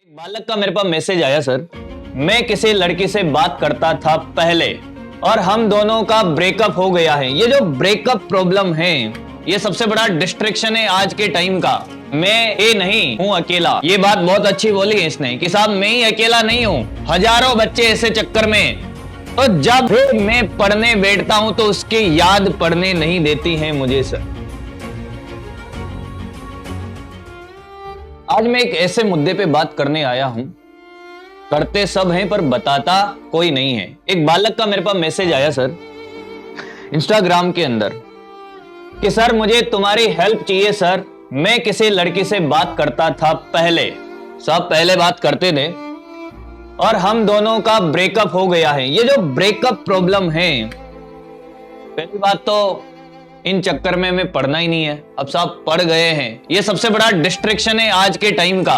एक बालक का मेरे पास मैसेज आया सर। मैं किसी लड़की से बात करता था पहले और हम दोनों का ब्रेकअप हो गया है। ये जो ब्रेकअप प्रॉब्लम है ये सबसे बड़ा डिस्ट्रैक्शन है आज के टाइम का। मैं ये नहीं हूं अकेला। ये बात बहुत अच्छी बोली है इसने कि साहब मैं ही अकेला नहीं हूं, हजारों बच्चे ऐसे चक्कर में। तो जब भी मैं पढ़ने बैठता हूं तो उसकी याद पढ़ने नहीं देती है मुझे सर। आज मैं एक ऐसे मुद्दे पे बात करने आया हूं, करते सब हैं पर बताता कोई नहीं है। एक बालक का मेरे पास मैसेज आया सर इंस्टाग्राम के अंदर कि सर मुझे तुम्हारी हेल्प चाहिए सर। मैं किसी लड़की से बात करता था पहले, सब पहले बात करते थे और हम दोनों का ब्रेकअप हो गया है। ये जो ब्रेकअप प्रॉब्लम है, पहली बात तो इन चक्कर में हमें पढ़ना ही नहीं है। अब साहब पढ़ गए हैं, ये सबसे बड़ा डिस्ट्रैक्शन है आज के टाइम का।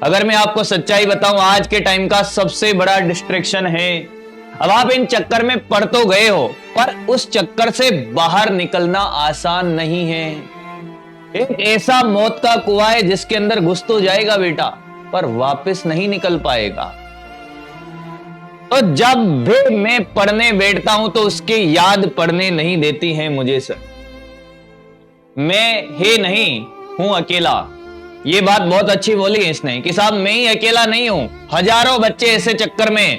अगर मैं आपको सच्चाई बताऊं, आज के टाइम का सबसे बड़ा डिस्ट्रैक्शन है। अब आप इन चक्कर में पढ़ तो गए हो पर उस चक्कर से बाहर निकलना आसान नहीं है। एक ऐसा मौत का कुआं है जिसके अंदर घुस तो जाएगा बेटा पर वापस नहीं निकल पाएगा। तो जब भी मैं पढ़ने बैठता हूं तो उसकी याद पढ़ने नहीं देती है मुझे सर। मैं ही नहीं हूं अकेला। ये बात बहुत अच्छी बोली है इसने कि साहब मैं ही अकेला नहीं हूं, हजारों बच्चे ऐसे चक्कर में।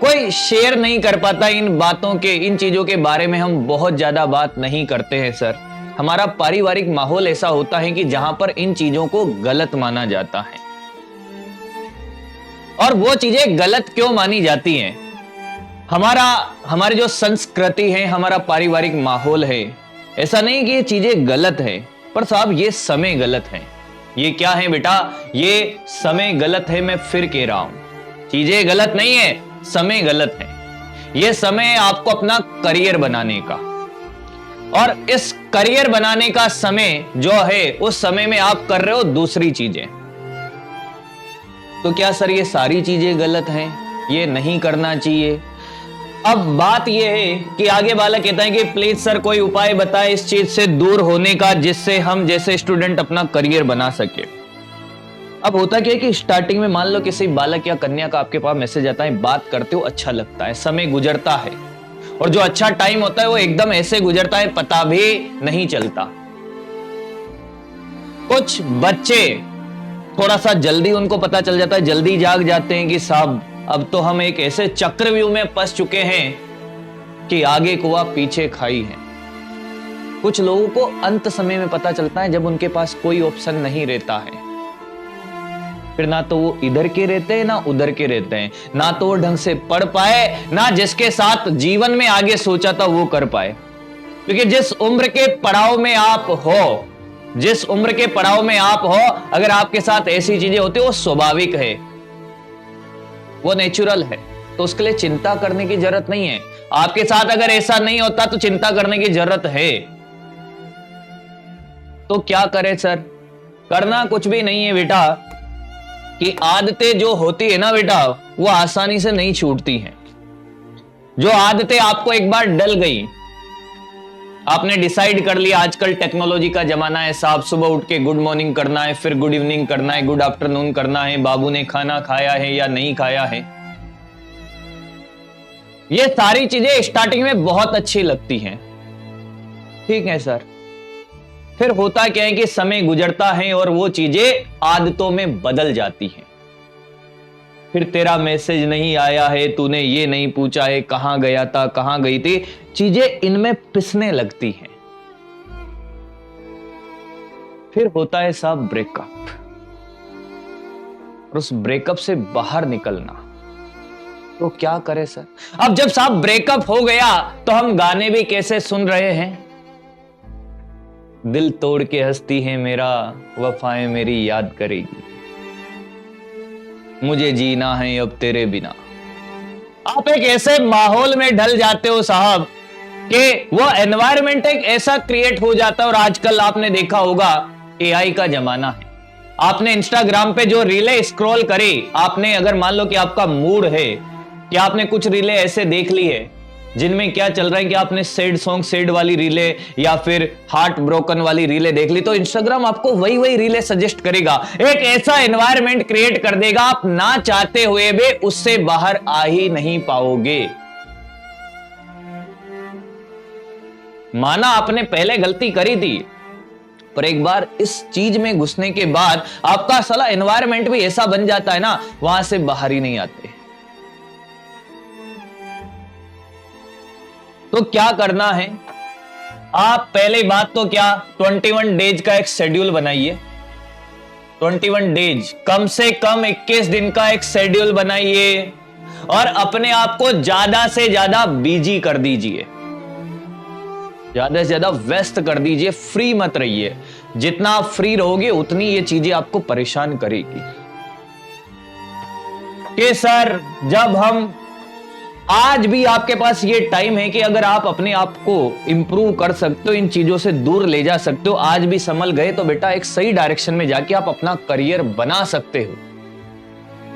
कोई शेयर नहीं कर पाता इन बातों के, इन चीजों के बारे में हम बहुत ज्यादा बात नहीं करते हैं सर। हमारा पारिवारिक माहौल ऐसा होता है कि जहां पर इन चीजों को गलत माना जाता है। और वो चीजें गलत क्यों मानी जाती हैं? हमारी जो संस्कृति है, हमारा पारिवारिक माहौल है, ऐसा नहीं कि ये चीजें गलत है पर साहब ये समय गलत है। ये क्या है बेटा? ये समय गलत है। मैं फिर कह रहा हूं, चीजें गलत नहीं है, समय गलत है। ये समय है आपको अपना करियर बनाने का, और इस करियर बनाने का समय जो है उस समय में आप कर रहे हो दूसरी चीजें। तो क्या सर ये सारी चीजें गलत हैं? ये नहीं करना चाहिए? अब बात यह है कि आगे बालक कहता है कि प्लीज सर कोई उपाय बताए इस चीज से दूर होने का जिससे हम जैसे स्टूडेंट अपना करियर बना सके। अब होता क्या है कि स्टार्टिंग में मान लो किसी बालक या कन्या का आपके पास मैसेज आता है, बात करते हो अच्छा लगता है, समय गुजरता है और जो अच्छा टाइम होता है वो एकदम ऐसे गुजरता है पता भी नहीं चलता। कुछ बच्चे थोड़ा सा जल्दी उनको पता चल जाता है, जल्दी जाग जाते हैं कि साहब अब तो हम एक ऐसे चक्रव्यूह में फंस चुके हैं कि आगे कुआं पीछे खाई है। कुछ लोगों को अंत समय में पता चलता है जब उनके पास कोई ऑप्शन नहीं रहता है। फिर ना तो वो इधर के रहते हैं ना उधर के रहते हैं, ना तो वो ढंग से पढ़ पाए, ना जिसके साथ जीवन में आगे सोचा था वो कर पाए। क्योंकि जिस उम्र के पड़ाव में आप हो, जिस उम्र के पड़ाव में आप हो, अगर आपके साथ ऐसी चीजें होती है वो स्वाभाविक है, वो नेचुरल है, तो उसके लिए चिंता करने की जरूरत नहीं है। आपके साथ अगर ऐसा नहीं होता तो चिंता करने की जरूरत है। तो क्या करें सर? करना कुछ भी नहीं है बेटा, कि आदतें जो होती है ना बेटा वो आसानी से नहीं छूटती हैं। जो आदतें आपको एक बार डल गई, आपने डिसाइड कर लिया आजकल टेक्नोलॉजी का जमाना है साहब, सुबह उठ के गुड मॉर्निंग करना है, फिर गुड इवनिंग करना है, गुड आफ्टरनून करना है, बाबू ने खाना खाया है या नहीं खाया है। ये सारी चीजें स्टार्टिंग में बहुत अच्छी लगती हैं, ठीक है सर। फिर होता क्या है कि समय गुजरता है और वो चीजें आदतों में बदल जाती हैं। फिर तेरा मैसेज नहीं आया है, तूने ये नहीं पूछा है, कहां गया था, कहां गई थी, चीजें इनमें पिसने लगती हैं। फिर होता है साहब ब्रेकअप, और उस ब्रेकअप से बाहर निकलना। तो क्या करें सर? अब जब साहब ब्रेकअप हो गया तो हम गाने भी कैसे सुन रहे हैं? दिल तोड़ के हंसती है मेरा, वफाएं मेरी याद करेगी, मुझे जीना है अब तेरे बिना। आप एक ऐसे माहौल में ढल जाते हो साहब कि वो एनवायरनमेंट एक ऐसा क्रिएट हो जाता है। और आजकल आपने देखा होगा एआई का जमाना है। आपने इंस्टाग्राम पे जो रीलें स्क्रॉल करी, आपने अगर मान लो कि आपका मूड है कि आपने कुछ रीलें ऐसे देख ली है जिनमें क्या चल रहा है कि आपने सैड सॉन्ग, सैड वाली रीले या फिर हार्ट ब्रोकन वाली रीले देख ली, तो इंस्टाग्राम आपको वही वही रीले सजेस्ट करेगा, एक ऐसा एनवायरनमेंट क्रिएट कर देगा, आप ना चाहते हुए भी उससे बाहर आ ही नहीं पाओगे। माना आपने पहले गलती करी थी, पर एक बार इस चीज में घुसने के बाद आपका साला एनवायरनमेंट भी ऐसा बन जाता है ना, वहां से बाहर ही नहीं आते। तो क्या करना है, आप पहले बात तो क्या 21 डेज का एक शेड्यूल बनाइए। 21 डेज, कम से कम 21 दिन का एक शेड्यूल बनाइए और अपने आप को ज्यादा से ज्यादा बिजी कर दीजिए, ज्यादा से ज्यादा व्यस्त कर दीजिए, फ्री मत रहिए। जितना आप फ्री रहोगे उतनी ये चीजें आपको परेशान करेगी। कि सर जब हम आज भी आपके पास ये टाइम है कि अगर आप अपने आप को इंप्रूव कर सकते हो, इन चीजों से दूर ले जा सकते हो, आज भी संभल गए तो बेटा एक सही डायरेक्शन में जाके आप अपना करियर बना सकते हो।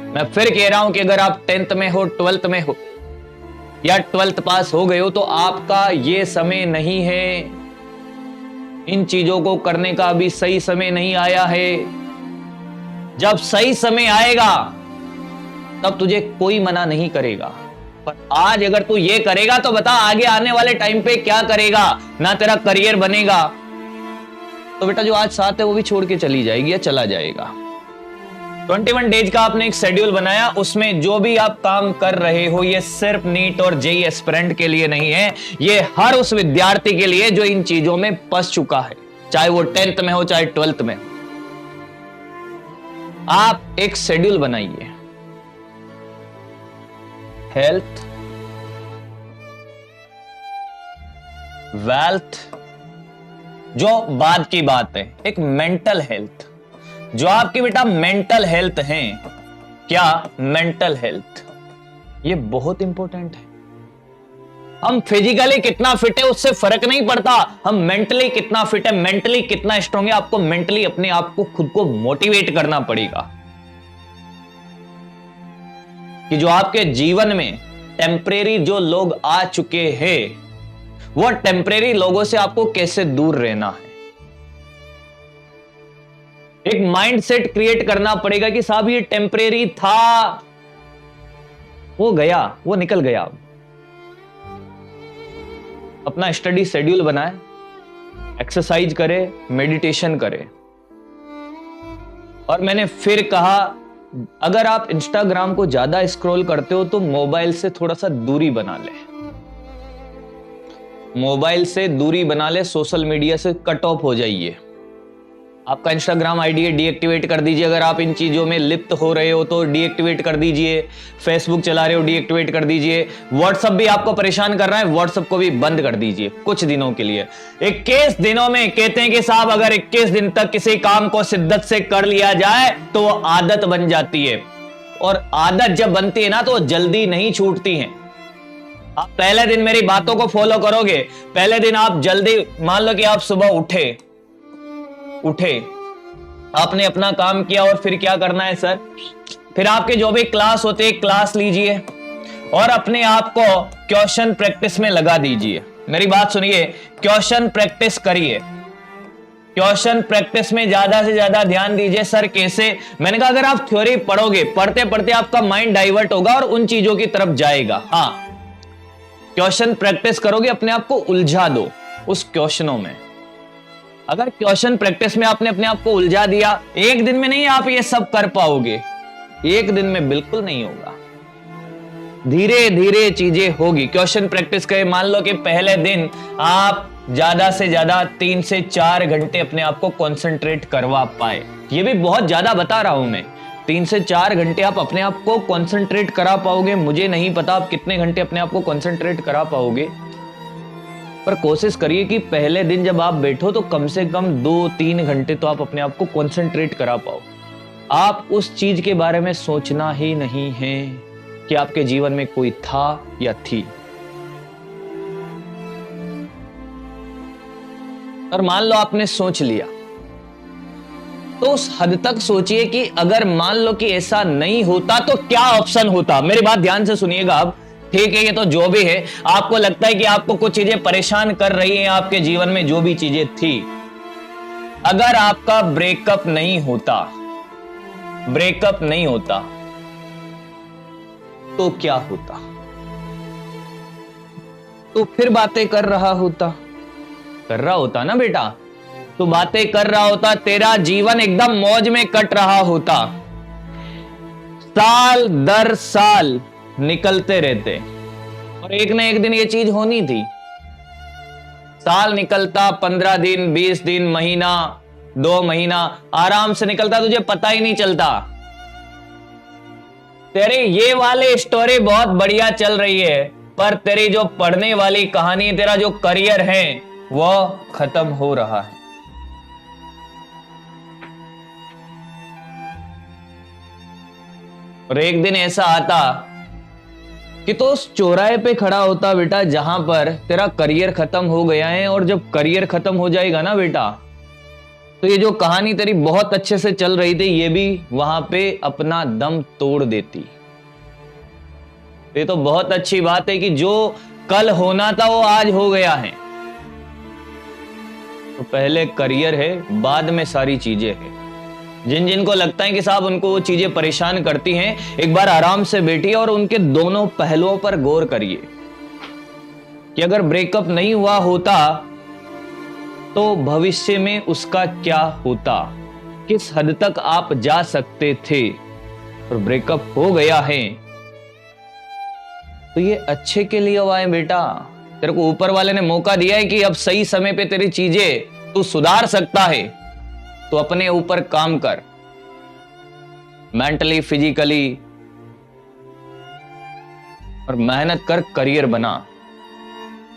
मैं फिर कह रहा हूं कि अगर आप 10th में हो, 12th में हो या 12th पास हो गए हो, तो आपका ये समय नहीं है, इन चीजों को करने का अभी सही समय नहीं आया है। जब सही समय आएगा तब तुझे कोई मना नहीं करेगा, पर आज अगर तू ये करेगा तो बता आगे आने वाले टाइम पे क्या करेगा, ना तेरा करियर बनेगा तो बेटा जो आज साथ है वो भी छोड़ के चली जाएगी या चला जाएगा। 21 डेज का आपने एक शेड्यूल बनाया, उसमें जो भी आप काम कर रहे हो ये सिर्फ नीट और जेईई एस्पिरेंट के लिए नहीं है, ये हर उस विद्यार्थी के लिए जो इन चीजों में फंस चुका है, चाहे वो 10th में हो चाहे 12th में। आप एक शेड्यूल बनाइए, हेल्थ, वेल्थ जो बाद की बात है, एक मेंटल हेल्थ, जो आपकी बेटा मेंटल हेल्थ है, क्या मेंटल हेल्थ, ये बहुत इंपॉर्टेंट है। हम फिजिकली कितना फिट है उससे फर्क नहीं पड़ता, हम मेंटली कितना फिट है, मेंटली कितना स्ट्रांग है, आपको मेंटली अपने आप को खुद को मोटिवेट करना पड़ेगा कि जो आपके जीवन में टेम्परेरी जो लोग आ चुके हैं, वो टेम्परेरी लोगों से आपको कैसे दूर रहना है। एक माइंडसेट क्रिएट करना पड़ेगा कि साहब ये टेम्परेरी था, वो गया, वो निकल गया। अपना स्टडी शेड्यूल बनाए, एक्सरसाइज करे, मेडिटेशन करे। और मैंने फिर कहा, अगर आप इंस्टाग्राम को ज्यादा स्क्रॉल करते हो तो मोबाइल से थोड़ा सा दूरी बना ले, मोबाइल से दूरी बना ले, सोशल मीडिया से कट ऑफ हो जाइए। आपका इंस्टाग्राम आईडी है, डीएक्टिवेट कर दीजिए। अगर आप इन चीजों में लिप्त हो रहे हो तो डीएक्टिवेट कर दीजिए। फेसबुक चला रहे हो, डीएक्टिवेट कर दीजिए। व्हाट्सएप भी आपको परेशान कर रहा है, व्हाट्सएप को भी बंद कर दीजिए कुछ दिनों के लिए। 21 दिनों में कहते हैं कि साहब अगर 21 दिन तक किसी काम को शिद्दत से कर लिया जाए तो वो आदत बन जाती है, और आदत जब बनती है ना तो जल्दी नहीं छूटती है। आप पहले दिन मेरी बातों को फॉलो करोगे, पहले दिन आप जल्दी, मान लो कि आप सुबह उठे, आपने अपना काम किया, और फिर क्या करना है सर, फिर आपके जो भी क्लास होते हैं क्लास लीजिए और अपने आप को क्वेश्चन प्रैक्टिस में लगा दीजिए। मेरी बात सुनिए, क्वेश्चन प्रैक्टिस करिए, क्वेश्चन प्रैक्टिस में ज्यादा से ज्यादा ध्यान दीजिए। सर कैसे? मैंने कहा अगर आप थ्योरी पढ़ोगे, पढ़ते पढ़ते आपका माइंड डाइवर्ट होगा और उन चीजों की तरफ जाएगा। हाँ, क्वेश्चन प्रैक्टिस करोगे, अपने आप को उलझा दो उस क्वेश्चनों में। अगर क्वेश्चन प्रैक्टिस में आपने अपने आप को उलझा दिया, एक दिन में नहीं आप ये सब कर पाओगे, एक दिन में बिल्कुल नहीं होगा, धीरे धीरे चीजें होगी। क्वेश्चन प्रैक्टिस करें, मान लो कि पहले दिन आप ज्यादा से ज्यादा 3 से 4 घंटे अपने आप को कंसंट्रेट करवा पाए। ये भी बहुत ज्यादा बता रहा हूं मैं, 3 से 4 घंटे आप अपने आप को कंसंट्रेट करा पाओगे। मुझे नहीं पता आप कितने घंटे अपने आप को कंसंट्रेट करा पाओगे, पर कोशिश करिए कि पहले दिन जब आप बैठो तो कम से कम 2-3 घंटे तो आप अपने आप को कंसंट्रेट करा पाओ। आप उस चीज के बारे में सोचना ही नहीं है कि आपके जीवन में कोई था या थी। और मान लो आपने सोच लिया, तो उस हद तक सोचिए कि अगर मान लो कि ऐसा नहीं होता तो क्या ऑप्शन होता। मेरी बात ध्यान से सुनिएगा। अब ठीक है, ये तो जो भी है, आपको लगता है कि आपको कुछ चीजें परेशान कर रही हैं आपके जीवन में, जो भी चीजें थी, अगर आपका ब्रेकअप नहीं होता तो क्या होता? तो फिर बातें कर रहा होता ना बेटा, तो बातें कर रहा होता, तेरा जीवन एकदम मौज में कट रहा होता। साल दर साल निकलते रहते और एक ना एक दिन ये चीज होनी थी। साल निकलता, 15 दिन, 20 दिन, महीना, 2 महीना आराम से निकलता, तुझे पता ही नहीं चलता। तेरी ये वाली स्टोरी बहुत बढ़िया चल रही है, पर तेरी जो पढ़ने वाली कहानी, तेरा जो करियर है, वो खत्म हो रहा है। और एक दिन ऐसा आता कि तो उस चौराहे पे खड़ा होता बेटा, जहां पर तेरा करियर खत्म हो गया है। और जब करियर खत्म हो जाएगा ना बेटा, तो ये जो कहानी तेरी बहुत अच्छे से चल रही थी, ये भी वहां पे अपना दम तोड़ देती। ये तो बहुत अच्छी बात है कि जो कल होना था वो आज हो गया है। तो पहले करियर है, बाद में सारी चीजें हैं। जिन जिनको लगता है कि साहब उनको वो चीजें परेशान करती हैं, एक बार आराम से बैठिए और उनके दोनों पहलुओं पर गौर करिए कि अगर ब्रेकअप नहीं हुआ होता तो भविष्य में उसका क्या होता, किस हद तक आप जा सकते थे। और ब्रेकअप हो गया है तो ये अच्छे के लिए हुआ है बेटा। तेरे को ऊपर वाले ने मौका दिया है कि अब सही समय पे तेरी चीजें तू सुधार सकता है, तो अपने ऊपर काम कर, मेंटली, फिजिकली, और मेहनत कर, करियर बना।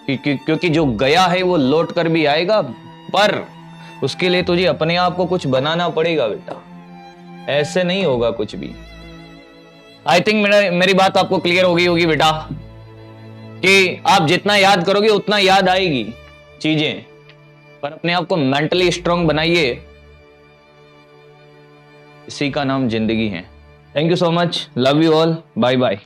क्योंकि जो गया है वो लौट कर भी आएगा, पर उसके लिए तुझे अपने आप को कुछ बनाना पड़ेगा बेटा, ऐसे नहीं होगा कुछ भी। आई थिंक मेरी बात आपको क्लियर हो गई होगी बेटा, कि आप जितना याद करोगे उतना याद आएगी चीजें, पर अपने आप को मेंटली स्ट्रांग बनाइए। इसी का नाम जिंदगी है। Thank you so much, love you all, bye bye.